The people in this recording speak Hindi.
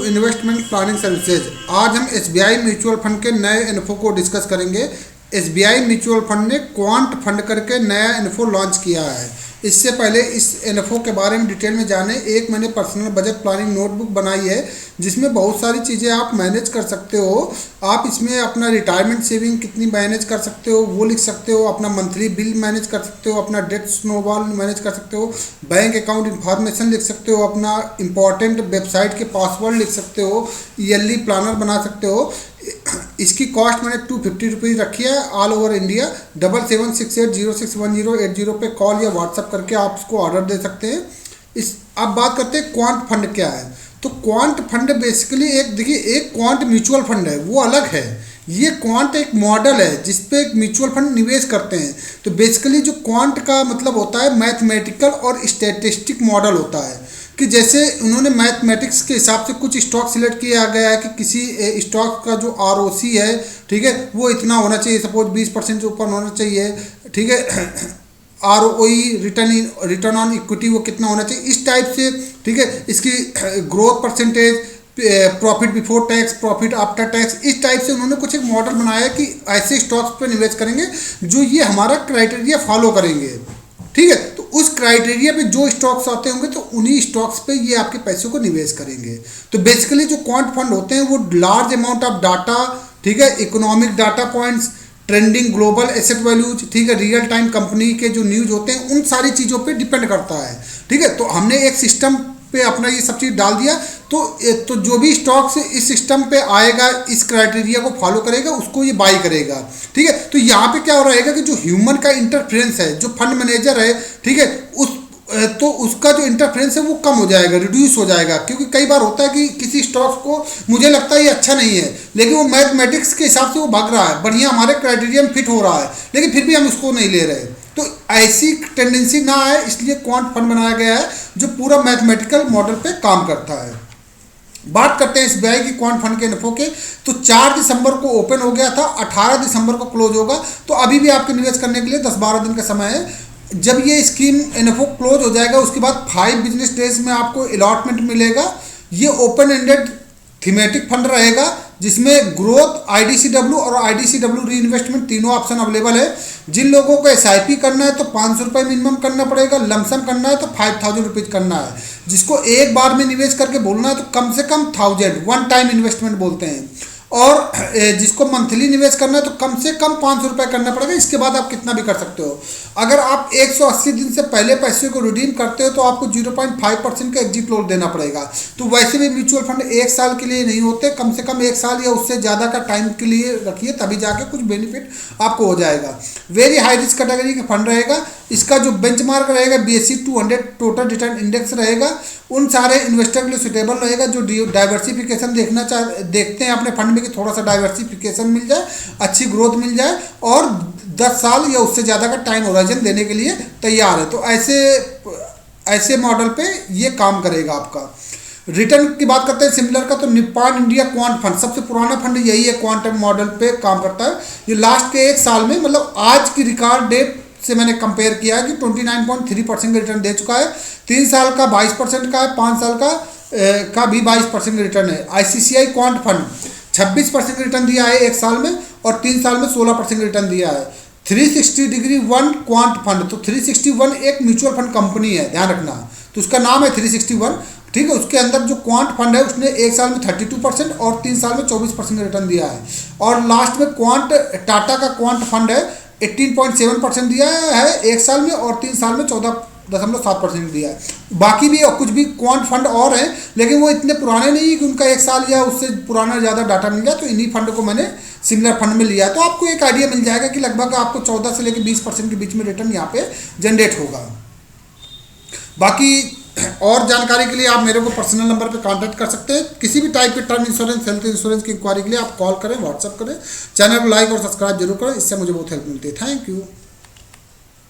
Investment planning services. आज हम एसबीआई म्यूचुअल फंड के नए इन्फो को डिस्कस करेंगे। एसबीआई म्यूचुअल फंड ने क्वांट फंड करके नया इन्फो लॉन्च किया है। इससे पहले इस इन्फो के बारे में डिटेल में जाने, एक मैंने पर्सनल बजट प्लानिंग नोटबुक बनाई है जिसमें बहुत सारी चीज़ें आप मैनेज कर सकते हो। आप इसमें अपना रिटायरमेंट सेविंग कितनी मैनेज कर सकते हो वो लिख सकते हो, अपना मंथली बिल मैनेज कर सकते हो, अपना डेट स्नोबॉल मैनेज कर सकते हो, बैंक अकाउंट इंफॉर्मेशन लिख सकते हो, अपना इंपॉर्टेंट वेबसाइट के पासवर्ड लिख सकते हो, ईयरली प्लानर बना सकते हो। इसकी कॉस्ट मैंने 250 रुपीज़ रखी है। ऑल ओवर इंडिया 7768061080 पे कॉल या व्हाट्सअप करके आप उसको ऑर्डर दे सकते हैं। अब बात करते हैं क्वांट फंड क्या है। तो क्वांट फंड बेसिकली एक क्वांट म्यूचुअल फंड है, वो अलग है। ये क्वांट एक मॉडल है जिसपे एक म्यूचुअल फंड निवेश करते हैं। तो बेसिकली जो क्वांट का मतलब होता है मैथमेटिकल और स्टैटिस्टिक मॉडल होता है कि जैसे उन्होंने मैथमेटिक्स के हिसाब से कुछ स्टॉक सिलेक्ट किया गया है कि किसी स्टॉक का जो आरओसी है, ठीक है, वो इतना होना चाहिए, सपोज 20% से ऊपर होना चाहिए, ठीक है। आरओई रिटर्न ऑन इक्विटी वो कितना होना चाहिए, इस टाइप से, ठीक है। इसकी growth percentage, profit before tax, profit after tax, इस टाइप से उन्होंने कुछ एक मॉडल बनाया है कि ऐसे स्टॉक्स पे निवेश करेंगे जो ये हमारा क्राइटेरिया फॉलो करेंगे, ठीक है। तो उस क्राइटेरिया पे जो स्टॉक्स आते होंगे तो उन्हीं स्टॉक्स पे ये आपके पैसों को निवेश करेंगे। तो बेसिकली जो क्वांट फंड होते हैं वो लार्ज अमाउंट ऑफ डाटा, ठीक है, economic data points, trending global asset values, ठीक है, रियल टाइम कंपनी के जो न्यूज होते हैं उन सारी चीज़ों पे डिपेंड करता है, ठीक है। तो हमने एक सिस्टम पे अपना ये सब चीज़ डाल दिया तो जो भी स्टॉक्स इस सिस्टम पे आएगा, इस क्राइटेरिया को फॉलो करेगा, उसको ये बाई करेगा, ठीक है। तो यहाँ पे क्या हो रहेगा कि जो ह्यूमन का इंटरफेरेंस है, जो फंड मैनेजर है, ठीक है, उसका जो इंटरफेरेंस है वो कम हो जाएगा, रिड्यूस हो जाएगा। क्योंकि कई बार होता है कि किसी स्टॉक्स को मुझे लगता है ये अच्छा नहीं है, लेकिन वो मैथमेटिक्स के हिसाब से वो भाग रहा है, बढ़िया हमारे क्राइटेरिया में फिट हो रहा है, लेकिन फिर भी हम उसको नहीं ले रहे। तो ऐसी टेंडेंसी ना आए, इसलिए क्वांट फंड बनाया गया है जो पूरा मैथमेटिकल मॉडल पे काम करता है। बात करते हैं एसबीआई की क्वांट फंड के इन्फो के। तो 4 दिसंबर को ओपन हो गया था, 18 दिसंबर को क्लोज होगा। तो अभी भी आपके निवेश करने के लिए 10-12 दिन का समय है। जब ये स्कीम इन्फो क्लोज हो जाएगा उसके बाद 5 बिजनेस डेज में आपको अलॉटमेंट मिलेगा। ये ओपन एंडेड थीमेटिक फंड रहेगा जिसमें ग्रोथ, आईडीसीडब्ल्यू और आईडीसीडब्ल्यू री इन्वेस्टमेंट तीनों ऑप्शन अवेलेबल है। जिन लोगों को एसआईपी करना है तो 500 रुपये मिनिमम करना पड़ेगा, लमसम करना है तो 5000 रुपीज़ करना है। जिसको एक बार में निवेश करके बोलना है तो कम से कम 1000 वन टाइम इन्वेस्टमेंट बोलते हैं। और जिसको मंथली निवेश करना है तो कम से कम 500 रुपये करना पड़ेगा। इसके बाद आप कितना भी कर सकते हो। अगर आप 180 दिन से पहले पैसे को रिडीम करते हो तो आपको 0.5% का एग्जिट लोड देना पड़ेगा। तो वैसे भी म्यूचुअल फंड 1 साल के लिए नहीं होते, कम से कम 1 साल या उससे ज़्यादा का टाइम के लिए रखिए, तभी जाके कुछ बेनिफिट आपको हो जाएगा। वेरी हाई रिस्क कैटेगरी का फंड रहेगा। इसका जो बेंचमार्क रहेगा BSE 200 टोटल रिटर्न इंडेक्स रहेगा। उन सारे इन्वेस्टर के लिए सुटेबल रहेगा जो डाइवर्सिफिकेशन देखते हैं अपने फंड में कि थोड़ा सा डाइवर्सिफिकेशन मिल जाए, अच्छी ग्रोथ मिल जाए और 10 साल या उससे ज़्यादा का टाइम होराइजन देने के लिए तैयार है। तो ऐसे मॉडल पे ये काम करेगा आपका। रिटर्न की बात करते हैं सिमिलर का, तो निप्पॉन इंडिया क्वांट फंड सबसे पुराना फंड यही है, क्वांटम मॉडल पे काम करता है। ये लास्ट के 1 साल में, मतलब आज की रिकॉर्ड डेट से मैंने कंपेयर किया है कि 29.3% का रिटर्न दे चुका है। 3 साल का 22% का है, 5 साल का भी 22% का रिटर्न है। आईसीसीआई क्वांट फंड 26% रिटर्न दिया है 1 साल में और 3 साल में 16% रिटर्न दिया है। 360 डिग्री 1 क्वांट फंड, तो 361 एक म्यूचुअल फंड कंपनी है, ध्यान रखना। तो उसका नाम है 361, ठीक है। उसके अंदर जो क्वांट फंड है उसने 1 साल में 32% और 3 साल में 24% रिटर्न दिया है। और लास्ट में टाटा का क्वांट फंड है 18.7% दिया है 1 साल में और 3 साल में 14.7% दिया है। बाकी भी और कुछ भी क्वांट फंड और हैं, लेकिन वो इतने पुराने नहीं है कि उनका 1 साल या उससे पुराना ज़्यादा डाटा मिल गया। तो इन्हीं फंड को मैंने सिमिलर फंड में लिया, तो आपको एक आइडिया मिल जाएगा कि लगभग आपको 14 से लेकर 20% के बीच में रिटर्न यहाँ पे जनरेट होगा। बाकी और जानकारी के लिए आप मेरे को पर्सनल नंबर पे कांटेक्ट कर सकते हैं। किसी भी टाइप के टर्म इंश्योरेंस, हेल्थ इंश्योरेंस की इंक्वायरी के लिए आप कॉल करें, व्हाट्सअप करें। चैनल को लाइक और सब्सक्राइब जरूर करें, इससे मुझे बहुत हेल्प मिलती है। Thank you.